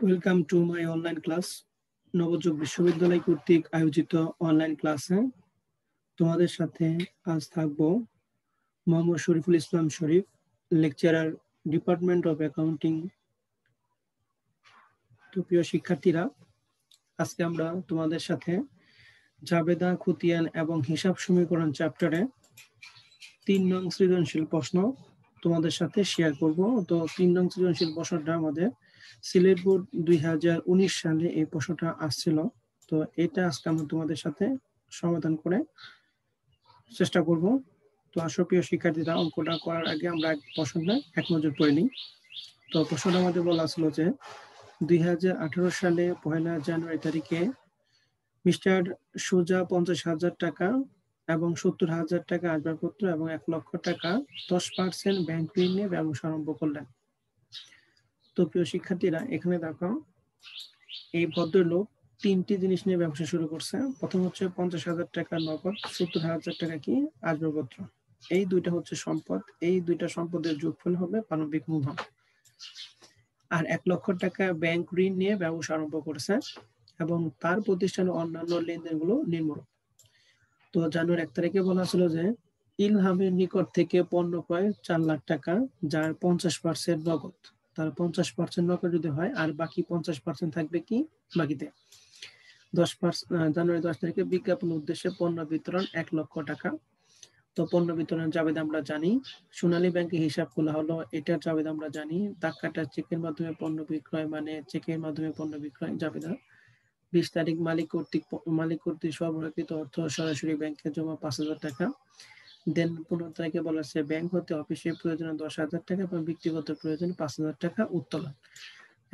Welcome to my online class. নবযোগ বিশ্ববিদ্যালয় কর্তৃক আয়োজিত অনলাইন ক্লাসে তোমাদের সাথে আজ থাকবো Mohammad Shariful Islam Sharif, lecturer, department of accounting. তো প্রিয় শিক্ষার্থীরা, আজকে আমরা তোমাদের সাথে জাবেদা, খতিয়ান এবং হিসাব সমীকরণ চ্যাপ্টারে 3 নং সৃজনশীল প্রশ্ন তোমাদের সাথে শেয়ার করব। তো 3 নং সৃজনশীল প্রশ্নটা আমাদের সিলেট বোর্ড 2019 সালে এই প্রশ্নটা আসছিল। তো এটা আজকে আমরা তোমাদের সাথে সমাধান করে চেষ্টা করব। তো আসো প্রিয় শিক্ষার্থীরা, অঙ্কটা করার আগে আমরা প্রশ্নটা এক নজর পড়ে নিই। তো প্রশ্নটা আমাদের বলা ছিল যে 2018 সালে 1 জানুয়ারি তারিখে মিস্টার সুজা 50,000 টাকা এবং 70,000 টাকা আসবাবপত্র এবং 1 লক্ষ টাকা 10% ব্যাংক ঋণ নিয়ে ব্যবসা আরম্ভ করলেন। তো প্রিয় শিক্ষার্থীরা, এখানে দেখো এই ভদ্রলোক 3টি জিনিস নিয়ে ব্যবসা শুরু করছে। প্রথম হচ্ছে 50,000 টাকা নগদ, 70,000 টাকা কি আসবাবপত্র। এই দুইটা হচ্ছে সম্পদ। এই দুইটা সম্পদের যোগফল হবে প্রারম্ভিক মূলধন। আর 1 লক্ষ টাকা ব্যাংক ঋণ নিয়ে ব্যবসা আরম্ভ করেছে এবং তার প্রতিষ্ঠানের অন্যান্য লেনদেনগুলো নিম্নরূপ। তো জানুয়ারি 1 তারিখে বলা ছিল যে ইলহামের নিকট থেকে পণ্য ক্রয় 4 লাখ টাকা, যার 50% নগদ। তার 50% নগদ যদি হয় আর বাকি 50% থাকবে কি বাকিতে। জানুয়ারি 10 তারিখে বিজ্ঞাপন উদ্দেশ্যে পণ্য বিতরণ 1 লক্ষ টাকা। তো পণ্য বিতরণের জাবেদা আমরা জানি। সোনালী ব্যাংকে হিসাব খোলা হলো, এটার জাবেদা আমরা জানি। দাগ কাটা চেকের মাধ্যমে পণ্য বিক্রয় মানে চেকের মাধ্যমে পণ্য বিক্রয় জাবেদা। 20 তারিখ মালিক কর্তৃক সরবরাহকৃত অর্থ সরাসরি ব্যাংকে জমা 5,000 টাকা। দেন 15 তারিখে বলা আছে ব্যাংক হতে অফিসের প্রয়োজনে 10,000 টাকা এবং ব্যক্তিগত প্রয়োজনে 5,000 টাকা উত্তোলন।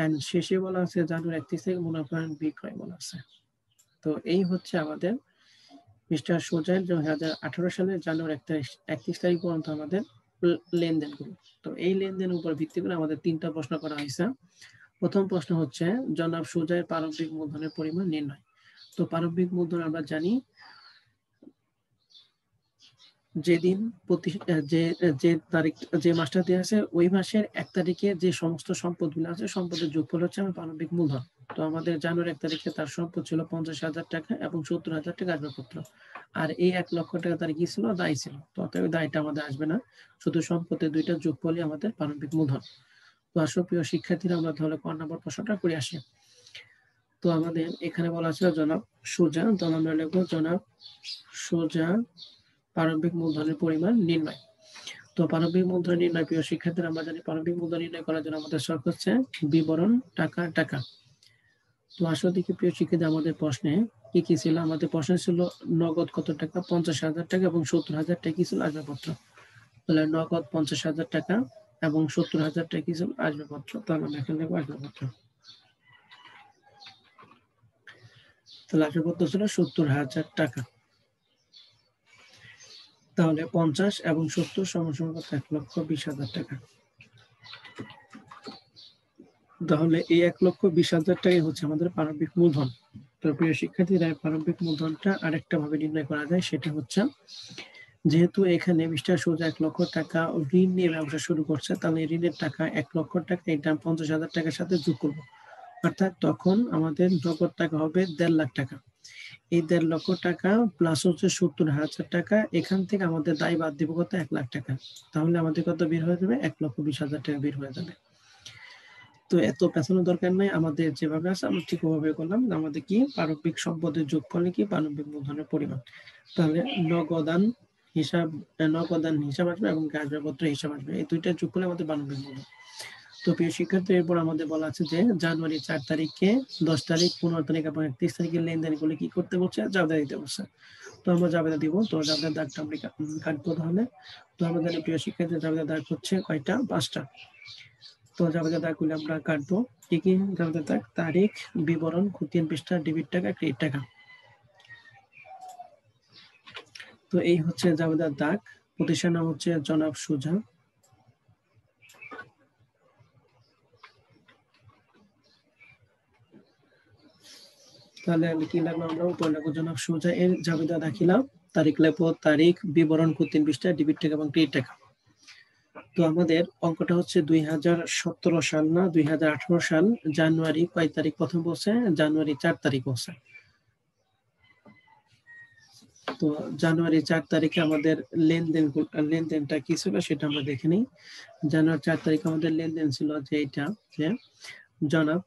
এন্ড শেষে বলা আছে জানুয়ারি 31 তারিখে মুনাফা বিক্রয় বলা আছে। তো এই হচ্ছে আমাদের মিস্টার সুজয়ের 2018 সালের জানুয়ারি 31 তারিখ পর্যন্ত আমাদের লেনদেনগুলো। তো এই লেনদেনের উপর ভিত্তি করে আমাদের 3টা প্রশ্ন করা হয়েছে। প্রথম প্রশ্ন হচ্ছে জনাব সুজয়ের প্রারম্ভিক মূলধনের পরিমাণ নির্ণয়। তো প্রারম্ভিক মূলধন আমরা জানি যেদিন যে তারিখ যে মাসটা দেওয়া আছে ওই মাসের 1 তারিখে যে সমস্ত সম্পদগুলো আছে সম্পদের যোগফল হচ্ছে আমার প্রারম্ভিক মূলধন। তো আমাদের জানুয়ারি 1 তারিখে তার সম্পদ ছিল 50,000 টাকা এবং 70,000 টাকা আসবাবপত্র। আর এই 1 লক্ষ টাকা তার কি ছিল? দায় ছিল। তো অতএব দায়টা আমাদের আসবে না, শুধু সম্পদের দুইটা যোগফলই আমাদের প্রারম্ভিক মূলধন। তো আসো প্রিয় শিক্ষার্থীরা, আমরা তাহলে ক নম্বর প্রশ্নটা করে আসি। তো আমাদের এখানে বলা আছে জনাব সুজা, তো আমরা লিখবো জনাব সুজা প্রারম্ভিক মূলধনের পরিমাণ নির্ণয়। তো প্রারম্ভিক মূলধন নির্ণয়, প্রিয় শিক্ষার্থীরা, আমরা জানি প্রারম্ভিক মূলধন নির্ণয় করার জন্য আমাদের শর্ত হচ্ছে বিবরণ টাকা টাকা। তো আসলে দেখি প্রিয় শিক্ষার্থী, আমাদের প্রশ্নে কি ছিল? আমাদের প্রশ্ন ছিল নগদ কত টাকা? 50,000 টাকা এবং 70,000 টাকা কি ছিল? আসবাবপত্র। তাহলে নগদ 50,000 টাকা এবং 70,000 টাকা কি ছিল? আসবাবপত্র। তাহলে আমরা এখানে লিখবো আসবাবপত্র। তাহলে আসবাবপত্র ছিল 70,000 টাকা। তাহলে 50 এবং 70 সমান 1,20,000 টাকা। তাহলে এই 1,20,000 টাকাই হচ্ছে আমাদের প্রারম্ভিক মূলধন। তো প্রিয় শিক্ষার্থীরা, প্রারম্ভিক মূলধনটা আরেকটা ভাবে নির্ণয় করা যায়, সেটা হচ্ছে যেহেতু এখানে মিস্টার সুজা 1 লক্ষ টাকা ঋণ নিয়ে ব্যবসা শুরু করছে, তাহলে ঋণের টাকা 1 লক্ষ টাকা, এটা 50,000 টাকার সাথে যোগ করবো। অর্থাৎ তখন আমাদের নগদ টাকা হবে 1.5 লাখ টাকা। এই 1.5 লক্ষ টাকা প্লাস হচ্ছে 70,000 টাকা, এখান থেকে আমাদের দায় বাদ দিব কত? 1 লাখ টাকা। তাহলে আমাদের কত বের হয়ে যাবে? 1,20,000 টাকা বের হয়ে যাবে। তো এত পেছানোর দরকার নাই, আমাদের যেভাবে আছে আমরা ঠিক ওভাবে করলাম। আমাদের কি প্রারম্ভিক সম্পদের যোগফলে কি প্রারম্ভিক মূলধনের পরিমাণ। তাহলে নগদান হিসাব আসবে এবং আসবাবপত্র হিসাব আসবে, এই দুইটা যোগ করলে আমাদের প্রারম্ভিক মূলধন। তো প্রিয় শিক্ষার্থী, এরপর আমাদের বলা আছে যে জানুয়ারি 4 তারিখে 10 তারিখ 15 তারিখ এবং 31 তারিখের লেনদেনগুলো কি করতে বলছে? জাবেদা দিতে বলছে। তো আমরা জাবেদা দিব। তো জাবেদার দাগটা আমরা কাটবো তাহলে। তো আমাদের প্রিয় শিক্ষার্থী, জাবেদার দাগ হচ্ছে কয়টা? 5টা। তো জাবেদার দাগগুলো আমরা কাটবো। কি কি জাবেদার দাগ? তারিখ, বিবরণ, খতিয়ান পৃষ্ঠা, ডেবিট টাকা, ক্রেডিট টাকা। তো এই হচ্ছে জাবেদার দাগ। প্রতিষ্ঠান নাম হচ্ছে জনাব সুজা। তাহলে কি লাগলো? আমরা উপরে লাগবো জনাব সুজা এর জাবেদা দাখিলাম। তারিখ লাগবো তারিখ, বিবরণ, খতিয়ান পৃষ্ঠা, ডেবিট টাকা এবং ক্রেডিট টাকা। তো আমাদের অঙ্কটা হচ্ছে 2017 সাল না 2018 সাল জানুয়ারি কয় তারিখ প্রথম বলছে? জানুয়ারি 4 তারিখ বলছে। তো জানুয়ারি 4 তারিখে আমাদের লেনদেনটা কি ছিল সেটা আমরা দেখে নিই। জানুয়ারি 4 তারিখে আমাদের লেনদেন ছিল যে এটা, যে জনাব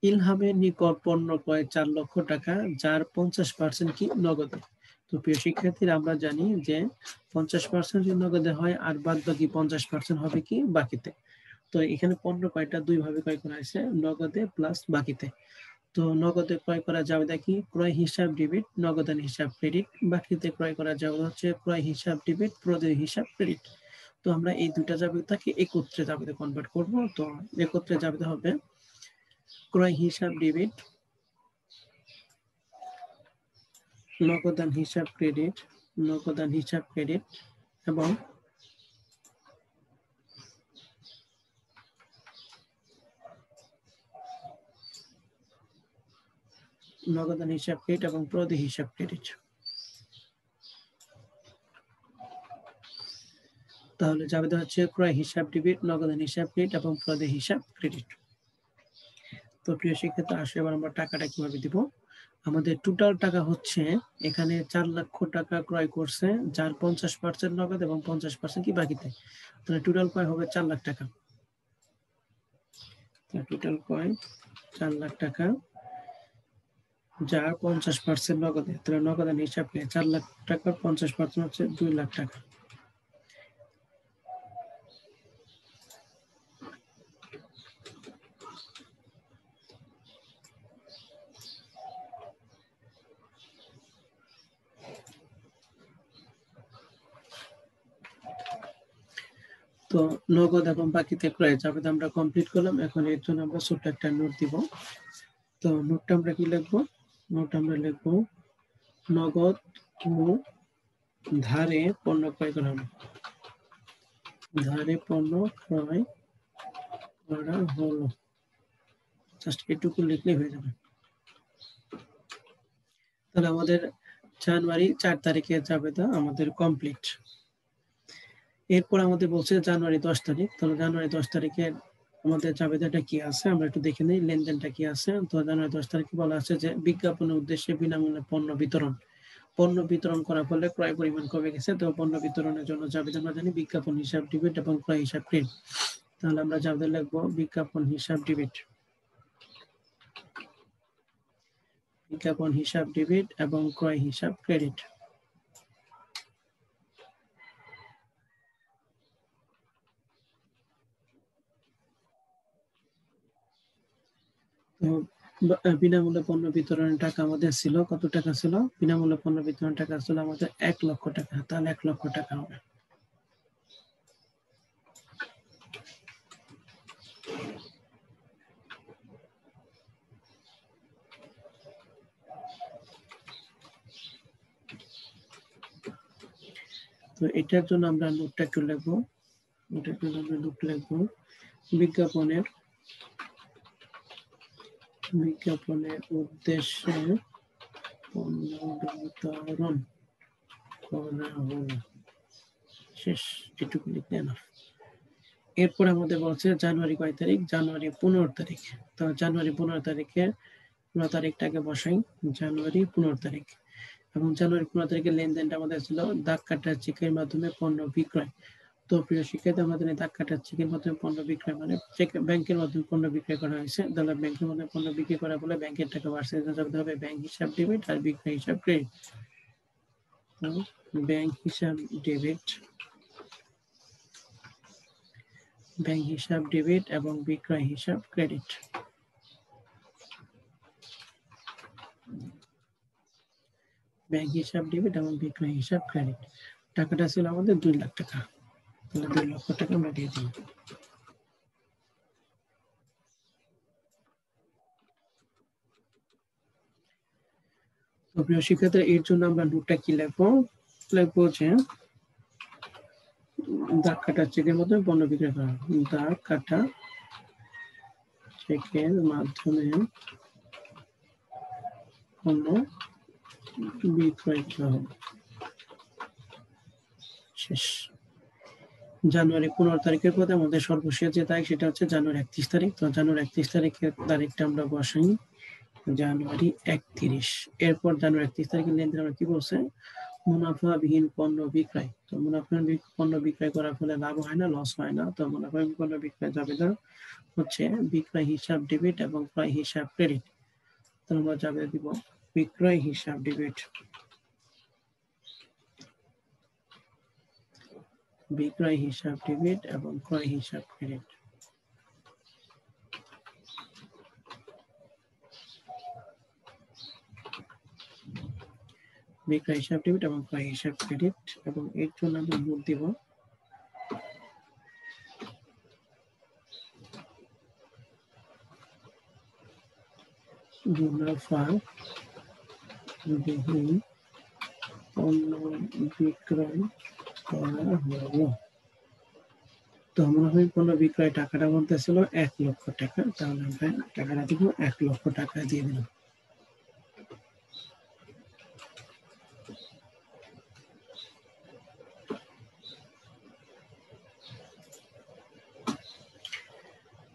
ইলহামের নিকট পণ্য ক্রয় 4 লক্ষ টাকা, যার 50% কি নগদে। তো প্রিয় শিক্ষার্থীরা আমরা জানি যে 50% নগদে হয় আর বাদ বাকি 50% হবে কি বাকিতে। তো এখানে পণ্য ক্রয়টা দুই ভাবে ক্রয় করা হয়েছে, নগদে প্লাস বাকিতে। তো নগদে ক্রয় করা যাবে দেখি ক্রয় হিসাব ডেবিট, নগদান হিসাব ক্রেডিট। বাকিতে ক্রয় করা যাবে হচ্ছে ক্রয় হিসাব ডেবিট, প্রদেয় হিসাব ক্রেডিট। তো আমরা এই দুইটা জাবেদাকে একত্রে জাবেদা কনভার্ট করব। তো একত্রে জাবেদা হবে ক্রয় হিসাব ডেবিট, নগদান হিসাব ক্রেডিট, নগদান হিসাব ক্রেডিট এবং নগদান হিসাব ক্রেডিট এবং প্রদেয় হিসাব ক্রেডিট। তাহলে জাবেদা হচ্ছে ক্রয় হিসাব ডেবিট, নগদান হিসাব ক্রেডিট এবং প্রদেয় হিসাব ক্রেডিট। তো প্রিয় শিক্ষার্থী আসলে এবার আমরা টাকাটা কিভাবে দিব। আমাদের টোটাল টাকা হচ্ছে এখানে 4 লক্ষ টাকা ক্রয় করছে, যার 50% নগদ এবং 50% কি বাকিতে। তাহলে টোটাল ক্রয় হবে 4 লাখ টাকা। টোটাল ক্রয় 4 লাখ টাকা, যার 50% নগদে। তাহলে নগদান হিসাব নিয়ে 4 লাখ টাকার 50% হচ্ছে 2 লাখ টাকা। তো নগদ এবং বাকিতে ক্রয় জাবেদা আমরা কমপ্লিট করলাম। এখন এর জন্য আমরা ছোট্ট একটা নোট দিব। তো নোটটা আমরা কি লিখবো? নোট আমরা লিখবো নগদ ও ধারে পণ্য ক্রয় করা হলো। ধারে পণ্য ক্রয় করা হলো, জাস্ট এটুকু লিখলেই হয়ে যাবে। তাহলে আমাদের জানুয়ারি 4 তারিখে জাবেদা আমাদের কমপ্লিট। এরপর আমাদের বলছে জানুয়ারি 10 তারিখ। তাহলে জানুয়ারি 10 তারিখে আমাদের জাবেদাটা কি আছে আমরা একটু দেখে নিই, লেনদেনটা কি আছে। তো জানুয়ারি 10 তারিখে বলা আছে যে বিজ্ঞাপনের উদ্দেশ্যে বিনামূল্যে পণ্য বিতরণ। পণ্য বিতরণ করার ফলে ক্রয় পরিমাণ কমে গেছে। তো পণ্য বিতরণের জন্য জাবেদা আমরা জানি বিজ্ঞাপন হিসাব ডেবিট এবং ক্রয় হিসাব ক্রেডিট। তাহলে আমরা জাবেদা লিখবো বিজ্ঞাপন হিসাব ডেবিট, বিজ্ঞাপন হিসাব ডেবিট এবং ক্রয় হিসাব ক্রেডিট। তো বিনামূল্যে পণ্য বিতরণের টাকা আমাদের ছিল কত টাকা ছিল? বিনামূল্যে পণ্য বিতরণের টাকা ছিল আমাদের 1 লক্ষ টাকা। তাহলে 1 লক্ষ টাকা হবে। তো এটার জন্য আমরা নোটটা একটু লিখবো। এটার জন্য আমরা নোট লিখবো বিজ্ঞাপনের উদ্দেশ্যে পণ্য বিতরণ করা হলো। শেষ, এটুকু লিখলে না। এরপর আমাদের বলছে জানুয়ারি কয় তারিখ? জানুয়ারি 15 তারিখ। তো জানুয়ারি 15 তারিখে 15 তারিখটাকে বসাই, জানুয়ারি 15 তারিখ। এবং জানুয়ারি 15 তারিখের লেনদেনটা আমাদের ছিল দাগ কাটা চেকের মাধ্যমে পণ্য বিক্রয়। তো প্রিয় শিক্ষার্থী আমাদের দাগ কাটা চেকের মাধ্যমে পণ্য বিক্রয় মানে ব্যাংকের মাধ্যমে পণ্য বিক্রয় করা হয়েছে। তাহলে ব্যাংকের মাধ্যমে পণ্য বিক্রি করা বলে ব্যাংকের টাকা বাড়ছে, যাবে হবে ব্যাংক হিসাব ডেবিট আর বিক্রয় হিসাব ক্রেডিট। ব্যাংক হিসাব ডেবিট, ব্যাংক হিসাব ডেবিট এবং বিক্রয় হিসাব ক্রেডিট। ব্যাংক হিসাব ডেবিট এবং বিক্রয় হিসাব ক্রেডিট। টাকাটা ছিল আমাদের 2 লাখ টাকা। তাহলে 2 লক্ষ টাকা আমরা দিয়ে দিই। তো প্রিয় শিক্ষার্থীরা এর জন্য আমরা নোটটা কি লিখবো? লিখবো যে দাগ কাটা চেকের মাধ্যমে পণ্য বিক্রয় করা। দাগ কাটা চেকের মাধ্যমে পণ্য বিক্রয় করা হবে। শেষ। জানুয়ারি 15 তারিখের পরে আমাদের সর্বশেষ যে তারিখ সেটা হচ্ছে জানুয়ারি 31 তারিখ। তো জানুয়ারি 31 তারিখের তারিখটা আমরা বসাই জানুয়ারি 31। এরপর জানুয়ারি 31 তারিখের লেনদেন আমরা কি বলছে, মুনাফাবিহীন পণ্য বিক্রয়। তো মুনাফাবিহীন পণ্য বিক্রয় করার ফলে লাভ হয় না, লস হয় না। তো মুনাফাবিহীন পণ্য বিক্রয় জাবেদা হচ্ছে বিক্রয় হিসাব ডেবিট এবং ক্রয় হিসাব ক্রেডিট। তো আমরা জাবেদা দিব বিক্রয় হিসাব ডেবিট, বিক্রয় হিসাব ডেবিট এবং ক্রয় হিসাব ক্রেডিট। বিক্রয় হিসাব ডেবিট এবং ক্রয় হিসাব ক্রেডিট, এবং এর জন্য আমরা মোট দিব মুনাফাবিহীন পণ্য বিক্রয় করা হলো। তো মুনাফাবিহীন পণ্য বিক্রয় টাকাটা বলতে ছিল 1 লক্ষ টাকা, তাহলে আমরা টাকাটা দিব 1 লক্ষ টাকা দিয়ে দিলাম।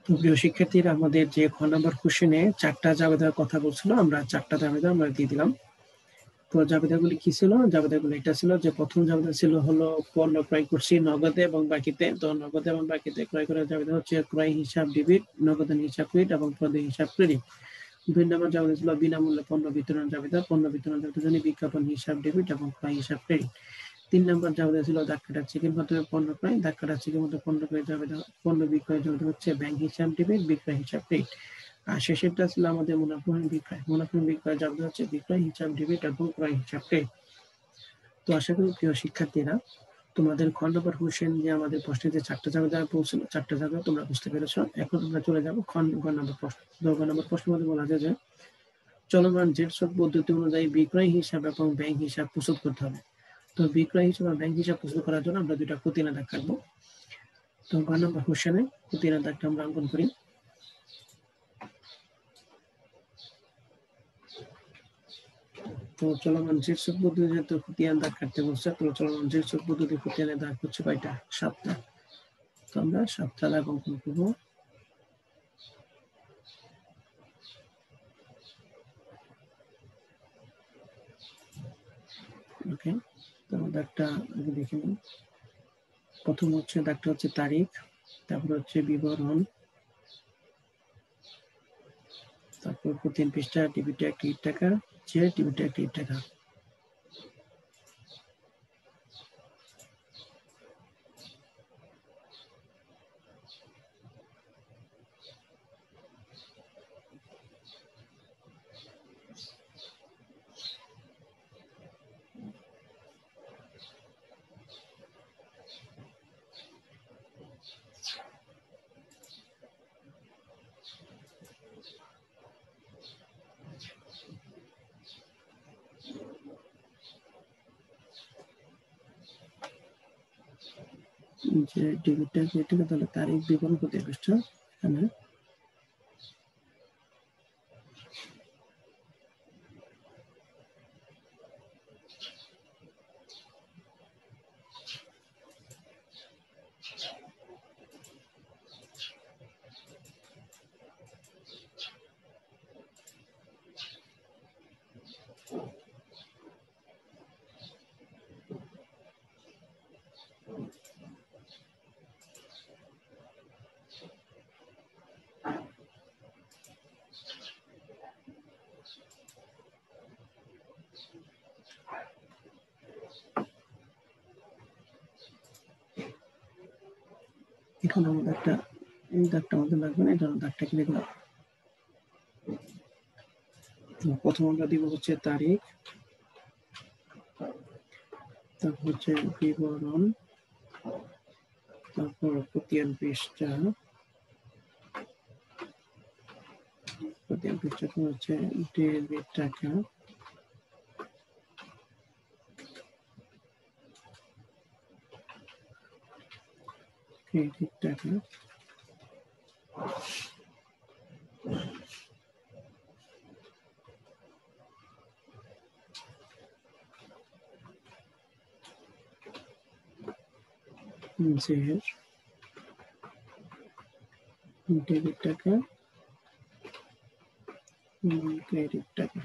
তো প্রিয় শিক্ষার্থীরা, আমাদের যে খ নম্বর কোশ্চেনে 4টা জাবেদার কথা বলছিল, আমরা 4টা জাবেদা আমরা দিয়ে দিলাম। তো জাবেদাগুলি কি ছিল? জাবেদাগুলি এটা ছিল যে প্রথম জাবেদা ছিল হলো পণ্য ক্রয় করছি নগদে এবং বাকিতে। তো নগদে এবং বাকিতে ক্রয় করার জাবেদা হচ্ছে ক্রয় হিসাব ডেবিট, নগদান হিসাব ক্রেডিট এবং প্রদেয় হিসাব ক্রেডিট। 2 নম্বর জাবেদা ছিল বিনামূল্যে পণ্য বিতরণ জাবেদা, পণ্য বিতরণ জাবেদার জন্য বিজ্ঞাপন হিসাব ডেবিট এবং ক্রয় হিসাব ক্রেডিট। 3 নম্বর জাবেদা ছিল দাগ কাটা চেকের মাধ্যমে পণ্য ক্রয়, দাগ কাটা চেকের মধ্যে পণ্য ক্রয় জাবেদা, পণ্য বিক্রয় জাবেদা হচ্ছে ব্যাংক হিসাব ডেবিট, বিক্রয় হিসাব ক্রেডিট। আর শেষেরটা ছিল আমাদের মুনাফাবিহীন বিক্রয়, মুনাফাবিহীন বিক্রয় জাবেদা হচ্ছে বিক্রয় হিসাব ডেবিট এবং ক্রয় হিসাব ক্রেডিট। তো আশা করি প্রিয় শিক্ষার্থীরা, তোমাদের খ নম্বর কোশ্চেন যে আমাদের প্রশ্নে যে 4টা জাবেদা পৌঁছলো, 4টা জাবেদা তোমরা বুঝতে পেরেছো। এখন আমরা চলে যাবো খ নম্বর প্রশ্ন। গ নম্বর প্রশ্নের মধ্যে বলা যায় যে চলমান জেটসব পদ্ধতি অনুযায়ী বিক্রয় হিসাব এবং ব্যাংক হিসাব প্রস্তুত করতে হবে। তো বিক্রয় হিসাব এবং ব্যাংক হিসাব প্রস্তুত করার জন্য আমরা 2টা খুঁটিনাটি দাগ কাটবো। তো গ নম্বর কোশ্চেনে খুঁটিনাটি দাগটা আমরা অঙ্কন করি। তো চলমান জেটসব পদ্ধতি যেহেতু খুঁটিনাটি দাগ কাটতে বলছে, তো চলমান জেটসব পদ্ধতি খুঁটিনাটি দাগ হচ্ছে কয়টা? 7টা। তো আমরা 7টা দাগ অঙ্কন করবো। ওকে, তো দাগটা আগে দেখে নিই। প্রথম হচ্ছে দাগটা হচ্ছে তারিখ, তারপর হচ্ছে বিবরণ, তারপর প্রতি পৃষ্ঠা টিভিটা 1 টাকা, যে টিভিটা 1 টাকা। যে টিভিটা 1 টাকা, তাহলে তারিখ বিবরণ প্রতি পৃষ্ঠা এখানে। এখন আমাদের একটা এই দাগটা আমাদের লাগবে না, এই জন্য দাগটা কেটে দিলাম। প্রথম আমরা দিব হচ্ছে তারিখ, তারপর হচ্ছে বিবরণ, তারপর প্রতিয়ান পৃষ্ঠা, প্রতিয়ান পৃষ্ঠা হচ্ছে ডেবিট টাকা, ক্রেডিট টাকা, জের ডেবিট টাকা ক্রেডিট টাকা।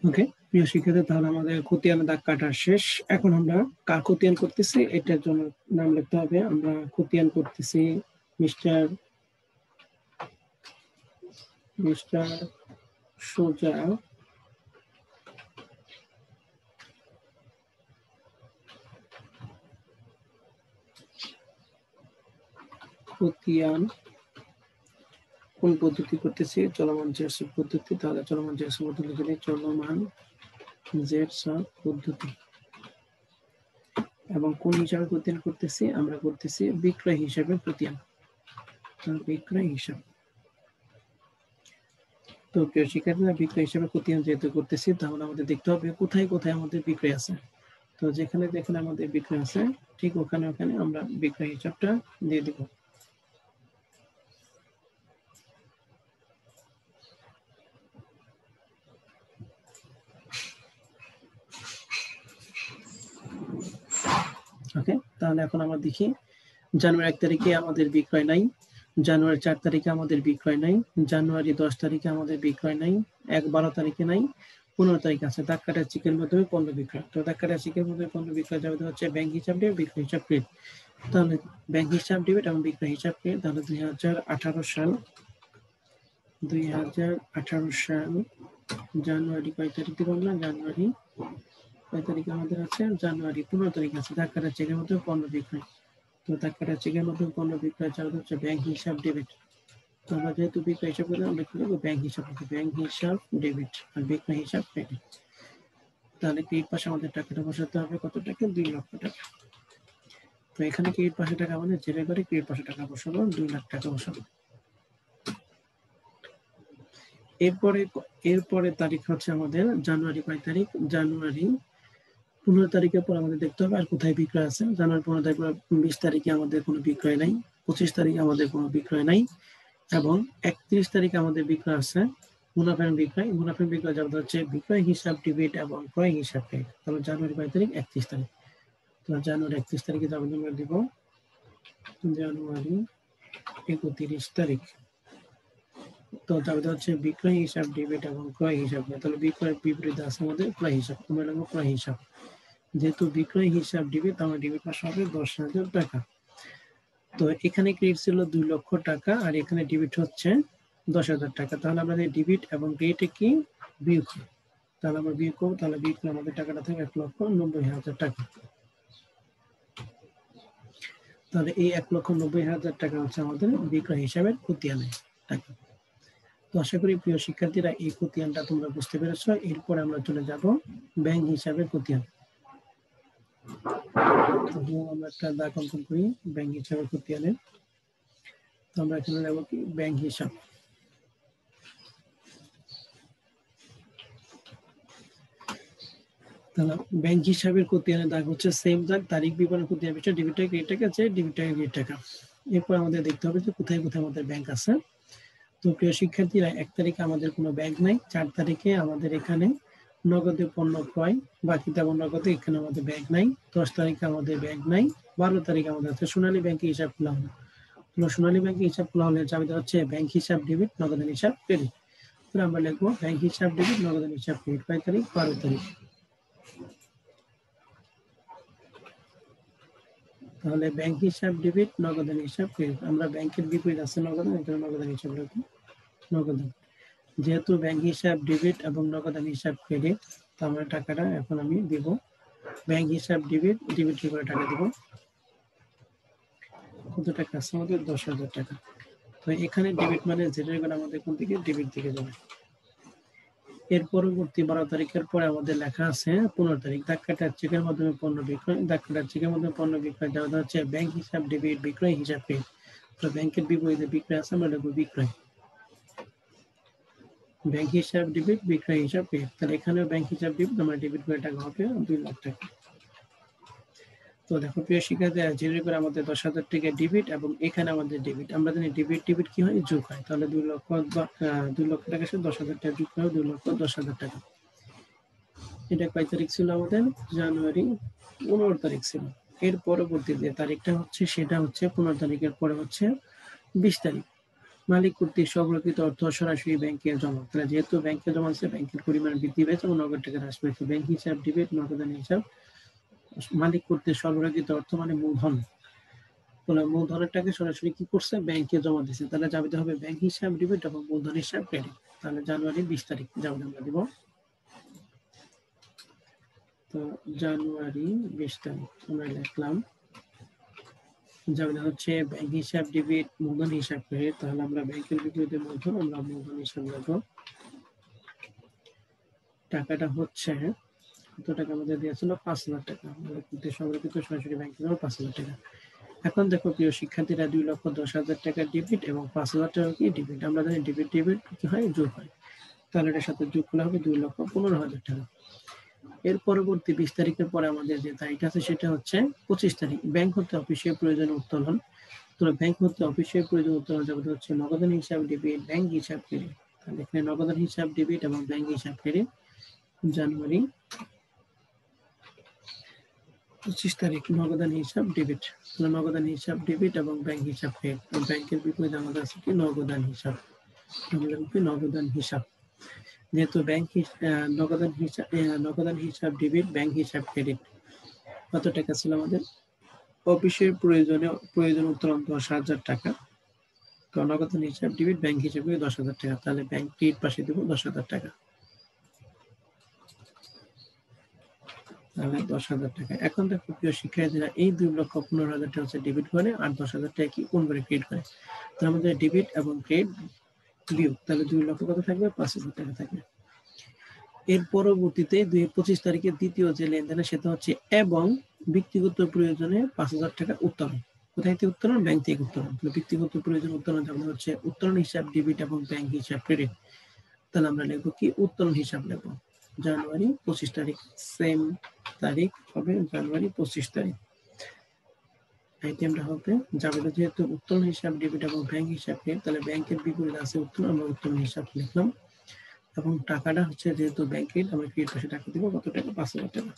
ওকে প্রিয় শিক্ষার্থী, তাহলে আমাদের খতিয়ানের দাগ কাটা শেষ। এখন আমরা কার খতিয়ান করতেছি এটার জন্য নাম লিখতে হবে। আমরা খতিয়ান করতেছি মিস্টার সোজা খতিয়ান। কোন পদ্ধতি করতেছি? চলমান জের সব পদ্ধতি। তাহলে চলমান জের সব পদ্ধতি লিখে দিই, চলমান জের সব পদ্ধতি। এবং কোন হিসাবে খতিয়ান করতেছি? আমরা করতেছি বিক্রয় হিসাবে খতিয়ান, বিক্রয় হিসাব। তো প্রিয় শিক্ষার্থীরা, বিক্রয় হিসাবে খতিয়ান যেহেতু করতেছি, তাহলে আমাদের দেখতে হবে কোথায় কোথায় আমাদের বিক্রয় আছে। তো যেখানে যেখানে আমাদের বিক্রয় আছে ঠিক ওখানে ওখানে আমরা বিক্রয় হিসাবটা দিয়ে দিব। ওকে, তাহলে এখন আমরা দেখি জানুয়ারি 1 তারিখে আমাদের বিক্রয় নাই, জানুয়ারি 4 তারিখে আমাদের বিক্রয় নাই, জানুয়ারি 10 তারিখে আমাদের বিক্রয় নাই, 12 তারিখে নাই, 15 তারিখ আছে। দাগ কাটা চেকের মাধ্যমে পণ্য বিক্রয়। তো দাগ কাটা চেকের মাধ্যমে পণ্য বিক্রয় যাবে হচ্ছে ব্যাংক হিসাব ডেবিট, বিক্রয় হিসাব ক্রেডিট। তাহলে ব্যাংক হিসাব ডেবিট এবং বিক্রয় হিসাব ক্রেডিট। তাহলে 2018 সাল জানুয়ারি কয় তারিখ দিব আমরা? জানুয়ারি কয় তারিখ আমাদের আছে? জানুয়ারি 15 তারিখ আছে। দাগ কাটা চেকের মাধ্যমে পণ্য বিক্রয়। তো দাগ কাটা চেকের মাধ্যমে পণ্য বিক্রয় যাবে হচ্ছে ব্যাংক হিসাব ডেবিট। তো আমরা যেহেতু বিক্রয় হিসাব করে আমরা কি করবো? ব্যাংক হিসাব, ব্যাংক হিসাব ডেবিট আর বিক্রয় হিসাব ক্রেডিট। তাহলে ক্রেডিট পাশে আমাদের টাকাটা বসাতে হবে কত টাকা? 2 লক্ষ টাকা। তো এখানে ক্রেডিট পাশে টাকা মানে জেরে করে ক্রেডিট পাশে টাকা বসাবো, 2 লাখ টাকা বসাবো। এরপরে তারিখ হচ্ছে আমাদের জানুয়ারি কয় তারিখ? জানুয়ারি 15 তারিখের পর আমাদের দেখতে হবে আর কোথায় বিক্রয় আছে। জানুয়ারি 15 তারিখ 20 তারিখে আমাদের কোনো বিক্রয় নাই, 25 তারিখে আমাদের কোনো বিক্রয় নাই, এবং 31 তারিখে আমাদের বিক্রয় আছে মুনাফার বিক্রয়। মুনাফার বিক্রয় যাবে হচ্ছে বিক্রয় হিসাব ডেবিট এবং ক্রয় হিসাব ক্রেডিট। তাহলে জানুয়ারি কয় তারিখ? 31 তারিখ। তো জানুয়ারি 31 তারিখে যাবে আমরা দিব জানুয়ারি 31 তারিখ। তো যাবে হচ্ছে বিক্রয় হিসাব ডেবিট এবং ক্রয় হিসাব। তাহলে বিক্রয় বিপরীতে আছে আমাদের ক্রয় হিসাব, আমরা লিখবো ক্রয় হিসাব। যেহেতু বিক্রয় হিসাব ডেবিট, আমার ডেবিট পাশে হবে 10,000 টাকা। তো এখানে ক্রেডিট ছিল 2 লক্ষ টাকা আর এখানে ডেবিট হচ্ছে 10,000 টাকা। তাহলে আমাদের ডেবিট এবং ক্রেডিটে কি বিয়োগ, তাহলে আমরা বিয়োগ করবো। তাহলে বিয়োগ করে আমাদের টাকাটা থাকে 1,90,000 টাকা। তাহলে এই 1,90,000 টাকা হচ্ছে আমাদের বিক্রয় হিসাবের খতিয়ানের টাকা। তো আশা করি প্রিয় শিক্ষার্থীরা এই খতিয়ানটা তোমরা বুঝতে পেরেছ। এরপর আমরা চলে যাব ব্যাংক হিসাবের খতিয়ান। আমরা একটা দাগ অঙ্কন করি ব্যাংক হিসাবের খতিয়ানের। তো আমরা এখানে নেব কি? ব্যাংক হিসাব। তাহলে ব্যাংক হিসাবের খতিয়ানের দাগ হচ্ছে সেম দাগ, তারিখ বিবরণ খতিয়ান বিষয় ডেবিট টাকা ক্রেডিট টাকা আছে, ডেবিট টাকা ক্রেডিট টাকা। এরপর আমাদের দেখতে হবে যে কোথায় কোথায় আমাদের ব্যাংক আছে। তো প্রিয় শিক্ষার্থীরা, 1 তারিখে আমাদের কোনো ব্যাংক নাই, 4 তারিখে আমাদের এখানে নগদে পণ্য ক্রয়, বাকি তেমন নগদে এখানে আমাদের ব্যাংক নাই। 10 তারিখে আমাদের ব্যাংক নাই। 12 তারিখে আমাদের আছে সোনালী ব্যাংকে হিসাব খোলা হলো। সোনালী ব্যাংকে হিসাব খোলা হলে যাবে হচ্ছে ব্যাংক হিসাব ডেবিট, নগদান হিসাব ক্রেডিট। তাহলে আমরা লিখবো ব্যাংক হিসাব ডেবিট, নগদান হিসাব ক্রেডিট। কয় তারিখ? 12 তারিখ। তাহলে ব্যাংক হিসাব ডেবিট, নগদান হিসাব ক্রেডিট। আমরা ব্যাংকের বিপরীত আছে নগদান, এখানে নগদান হিসাব লিখবো নগদান। যেহেতু ব্যাংক হিসাব ডেবিট এবং নগদান হিসাব ক্রেডিট, তো আমরা টাকাটা এখন আমি দিব ব্যাংক হিসাব ডেবিট, ডেবিট করে টাকা দিব। কত টাকা আছে আমাদের? 10,000 টাকা। তো এখানে ডেবিট মানে জেনারেল করে আমাদের কোন দিকে? ডেবিট দিকে যাবে। এর পরবর্তী 12 তারিখের পরে আমাদের লেখা আছে 15 তারিখ, দাগ কাটার চেকের মাধ্যমে পণ্য বিক্রয়, দাগ কাটার চেকের মাধ্যমে পণ্য বিক্রয় দেওয়া হচ্ছে ব্যাংক হিসাব ডেবিট, বিক্রয় হিসাব ক্রেডিট। তো ব্যাংকের বিপরীতে বিক্রয় আছে, আমরা লিখবো বিক্রয়। ব্যাংক হিসাব ডেবিট, বিক্রয় হিসাব ক্রেডিট। তাহলে এখানেও ব্যাংক হিসাব ডেবিট, আমরা ডেবিট করে টাকা হবে 2 লাখ টাকা। তো দেখো প্রিয় শিক্ষার্থী, যেটা করে আমাদের 10,000 টাকা ডেবিট এবং এখানে আমাদের ডেবিট। আমরা জানি ডেবিট কি হয়, যোগ হয়। তাহলে 2 লক্ষ টাকার সাথে 10,000 টাকা যোগ হয় 2,10,000 টাকা। এটা কয় তারিখ ছিল আমাদের? জানুয়ারি 15 তারিখ ছিল। এর পরবর্তী যে তারিখটা হচ্ছে সেটা হচ্ছে 15 তারিখের পরে হচ্ছে 20 তারিখ। মালিক কর্তৃক সংরক্ষিত অর্থ সরাসরি ব্যাংকে জমা। তাহলে যেহেতু ব্যাংকে জমা আছে, ব্যাংকের পরিমাণ বৃদ্ধি পেয়েছে এবং নগদ টাকা হ্রাস পেয়েছে। ব্যাংক হিসাব ডেবিট, নগদান হিসাব। মালিক কর্তৃক সংরক্ষিত অর্থ মানে মূলধন। মূলধনের টাকা সরাসরি কি করছে? ব্যাংকে জমা দিচ্ছে। তাহলে যাবে হবে ব্যাংক হিসাব ডেবিট এবং মূলধন হিসাব ক্রেডিট। তাহলে জানুয়ারি 20 তারিখ যাবে আমরা দিব। তো জানুয়ারি 20 তারিখ আমরা লিখলাম। যাবে হচ্ছে ব্যাংক হিসাব ডেবিট, মূলধন হিসাব ক্রেডিট। তাহলে আমরা ব্যাংকের বিপরীতে মূলধন, আমরা মূলধন হিসাব লিখব। টাকাটা হচ্ছে কত টাকা আমাদের দিয়েছিল? 5,000 টাকা। মালিক কর্তৃক সংরক্ষিত সরাসরি ব্যাংকে জমা 5,000 টাকা। এখন দেখো প্রিয় শিক্ষার্থীরা, 2,10,000 টাকা ডেবিট এবং 5,000 টাকা কি ডেবিট। আমরা জানি ডেবিট কি হয়, যোগ হয়। তাহলে এটার সাথে যোগ করলে হবে 2,15,000 টাকা। এর পরবর্তী 20 তারিখের পরে আমাদের যে তারিখ আছে সেটা হচ্ছে 25 তারিখ। ব্যাংক হতে অফিসের প্রয়োজনে উত্তোলন। তো ব্যাংক হতে অফিসের প্রয়োজনে উত্তোলন যাবে হচ্ছে নগদান হিসাব ডেবিট, ব্যাংক হিসাব ক্রেডিট। তাহলে এখানে নগদান হিসাব ডেবিট এবং ব্যাংক হিসাব ক্রেডিট। জানুয়ারি 25 তারিখ নগদান হিসাব ডেবিট। নগদান হিসাব ডেবিট এবং ব্যাংক হিসাব ক্রেডিট। ব্যাংকের বিপরীতে আমাদের আছে কি? নগদান হিসাব। নগদান হিসাব। যেহেতু ব্যাংক নগদান হিসাব ডেবিট, ব্যাংক হিসাব ক্রেডিট। কত টাকা ছিল আমাদের? অফিসের প্রয়োজন উত্তোলন 10,000 টাকা। তো নগদান হিসাব ডেবিট, ব্যাংক হিসাব 10,000 টাকা। তাহলে ব্যাংক ক্রেডিট পাশে দেবো 10,000 টাকা। তাহলে 10,000 টাকা। এখন দেখো প্রিয় শিক্ষার্থীরা, এই 2,15,000 টাকা হচ্ছে ডেবিট করে আর 10,000 টাকা কি কোন করে ক্রেডিট করে। তাহলে আমাদের ডেবিট এবং ক্রেডিট বিয়োগ, তাহলে 2 লক্ষ কত থাকবে? 5,000 টাকা থাকবে। এর পরবর্তীতে 25 তারিখের দ্বিতীয় যে লেনদেন সেটা হচ্ছে এবং ব্যক্তিগত প্রয়োজনে 5,000 টাকা উত্তোলন। কোথায় থেকে উত্তোলন? ব্যাংক থেকে উত্তোলন। ব্যক্তিগত প্রয়োজন উত্তোলন যেমন হচ্ছে উত্তোলন হিসাব ডেবিট এবং ব্যাংক হিসাব ক্রেডিট। তাহলে আমরা লিখবো কি? উত্তোলন হিসাব লিখবো। জানুয়ারি 25 তারিখ সেম তারিখ হবে জানুয়ারি 25 তারিখ। আইটেমটা হবে যাবে যেহেতু উত্তোলন হিসাব ডেবিট এবং ব্যাংক হিসাব ক্রেডিট, তাহলে ব্যাংকের বিপরীতে আছে উত্তোলন, আমরা উত্তোলন হিসাব লিখলাম। এবং টাকাটা হচ্ছে যেহেতু ব্যাংকের, আমরা ক্রেডিট পাশে টাকা দিব। কত টাকা? 5,000 টাকা।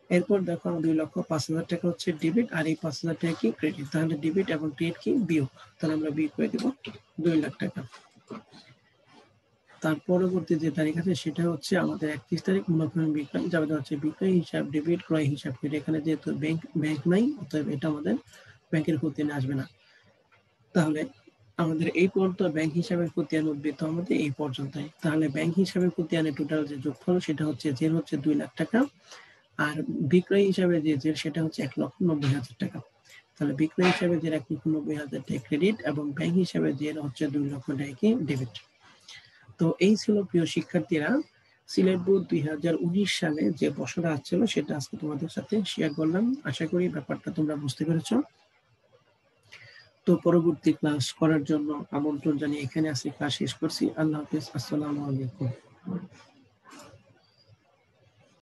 এরপর দেখো 2,05,000 টাকা হচ্ছে ডেবিট আর এই 5,000 টাকা কি ক্রেডিট। তাহলে ডেবিট এবং ক্রেডিট কি বিয়োগ। তাহলে আমরা বিয়োগ করে দিব 2 লাখ টাকা। তার পরবর্তী যে তারিখ আছে সেটা হচ্ছে আমাদের 31 তারিখ মুনাফা বিক্রয়। যাবে হচ্ছে বিক্রয় হিসাব ডেবিট, ক্রয় হিসাব ক্রেডিট। এখানে যেহেতু ব্যাংক নাই, অতএব এটা আমাদের ব্যাংকের খতিয়ানে আসবে না। তাহলে আমাদের এই পর্যন্ত ব্যাংক হিসাবে খতিয়ান উদ্বৃত্ত আমাদের এই পর্যন্তই। তাহলে ব্যাংক হিসাবে খতিয়ানে টোটাল যে যোগফল সেটা হচ্ছে জের হচ্ছে 2 লাখ টাকা আর বিক্রয় হিসাবে যে জের সেটা হচ্ছে 1,90,000 টাকা। তাহলে বিক্রয় হিসাবে জের 1,90,000 টাকা ক্রেডিট এবং ব্যাংক হিসাবে জের হচ্ছে 2 লক্ষ টাকা কি ডেবিট। তো এই ছিল প্রিয় শিক্ষার্থীরা সিলেট বোর্ড 2019 সালে যে প্রশ্নটা আসছিল সেটা আজকে তোমাদের সাথে শেয়ার করলাম। আশা করি ব্যাপারটা তোমরা বুঝতে পেরেছো। তো পরবর্তী ক্লাস করার জন্য আমন্ত্রণ জানিয়ে এখানে আজকে ক্লাস শেষ করছি। আল্লাহ হাফেজ, আসসালামু আলাইকুম।